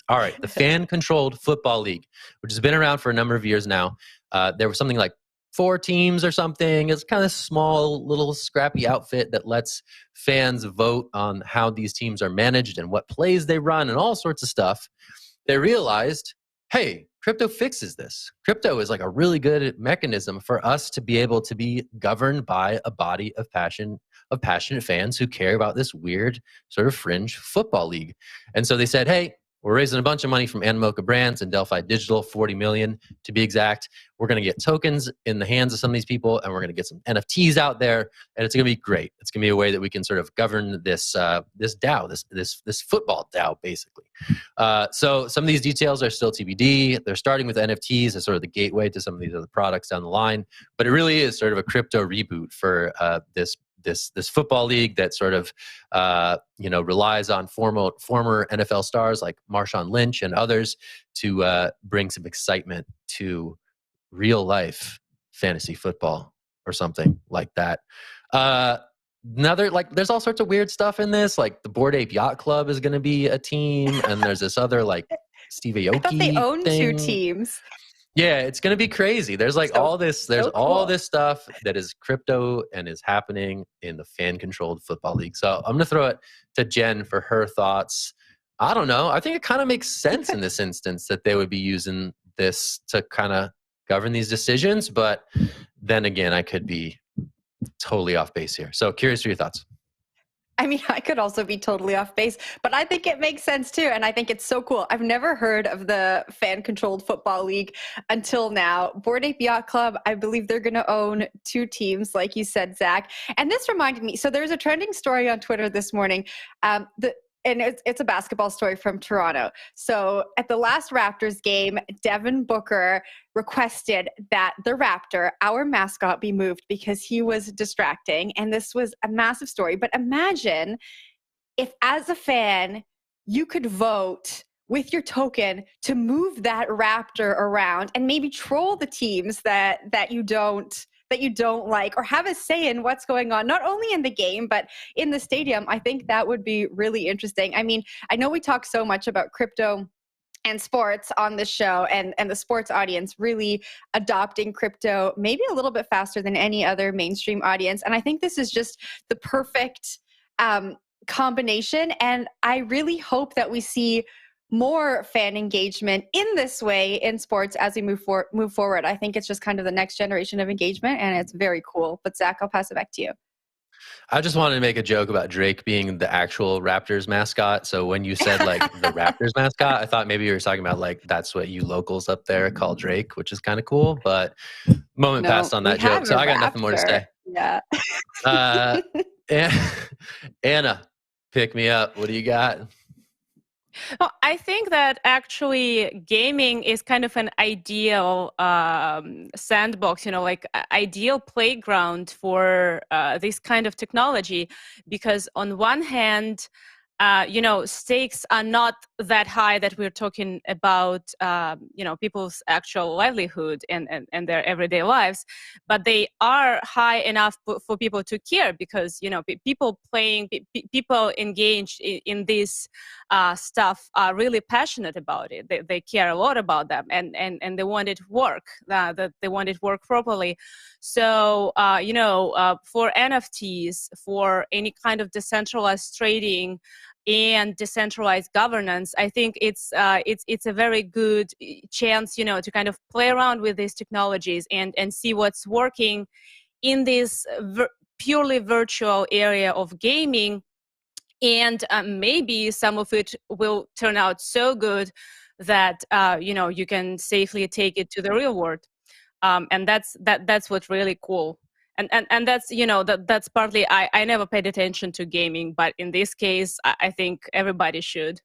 All right, the fan-controlled football league, which has been around for a number of years now. There was something like 4 teams or something. It's kind of small, little scrappy outfit that lets fans vote on how these teams are managed and what plays they run and all sorts of stuff. They realized, hey, crypto fixes this. Crypto is like a really good mechanism for us to be able to be governed by a body of passionate fans who care about this weird sort of fringe football league. And so they said, hey, we're raising a bunch of money from Animoca Brands and Delphi Digital, 40 million to be exact. We're going to get tokens in the hands of some of these people, and we're going to get some NFTs out there, and it's going to be great. It's going to be a way that we can sort of govern this this DAO, this football DAO, basically. So some of these details are still TBD. They're starting with NFTs as sort of the gateway to some of these other products down the line, but it really is sort of a crypto reboot for this football league that sort of relies on former NFL stars like Marshawn Lynch and others to bring some excitement to real life fantasy football or something like that. There's all sorts of weird stuff in this. Like the Bored Ape Yacht Club is going to be a team, and there's this other like Steve Aoki. I thought they own thing. 2 teams. Yeah, it's going to be crazy. There's like all this, all this stuff that is crypto and is happening in the fan-controlled football league. So I'm going to throw it to Jen for her thoughts. I don't know. I think it kind of makes sense in this instance that they would be using this to kind of govern these decisions. But then again, I could be totally off base here. So curious for your thoughts. I mean, I could also be totally off base, but I think it makes sense too. And I think it's so cool. I've never heard of the fan-controlled football league until now. Bored Ape Yacht Club, I believe they're going to own 2 teams, like you said, Zach. And this reminded me, so there's a trending story on Twitter this morning. And it's a basketball story from Toronto. So at the last Raptors game, Devin Booker requested that the Raptor, our mascot, be moved because he was distracting. And this was a massive story. But imagine if, as a fan, you could vote with your token to move that Raptor around and maybe troll the teams that you don't like, or have a say in what's going on, not only in the game, but in the stadium. I think that would be really interesting. I mean, I know we talk so much about crypto and sports on this show, and the sports audience really adopting crypto maybe a little bit faster than any other mainstream audience. And I think this is just the perfect combination. And I really hope that we see more fan engagement in this way in sports as we move forward. I think it's just kind of the next generation of engagement, and it's very cool. But Zach, I'll pass it back to you. I just wanted to make a joke about Drake being the actual Raptors mascot. So when you said like the Raptors mascot, I thought maybe you were talking about like that's what you locals up there call Drake, which is kind of cool. But moment passed on that joke, so I got nothing more to say. Yeah. Anna, pick me up. What do you got? Well, I think that actually gaming is kind of an ideal sandbox, like ideal playground for this kind of technology, because on one hand, stakes are not that high that we're talking about, people's actual livelihood and their everyday lives, but they are high enough for people to care because, people engaged in this stuff are really passionate about it. They care a lot about them and they want it to work, that they want it to work properly. So, for NFTs, for any kind of decentralized trading, and decentralized governance, I think it's a very good chance, to kind of play around with these technologies and see what's working in this purely virtual area of gaming, and maybe some of it will turn out so good that you can safely take it to the real world, and that's what's really cool. And that's, that's partly, I never paid attention to gaming, but in this case, I think everybody should.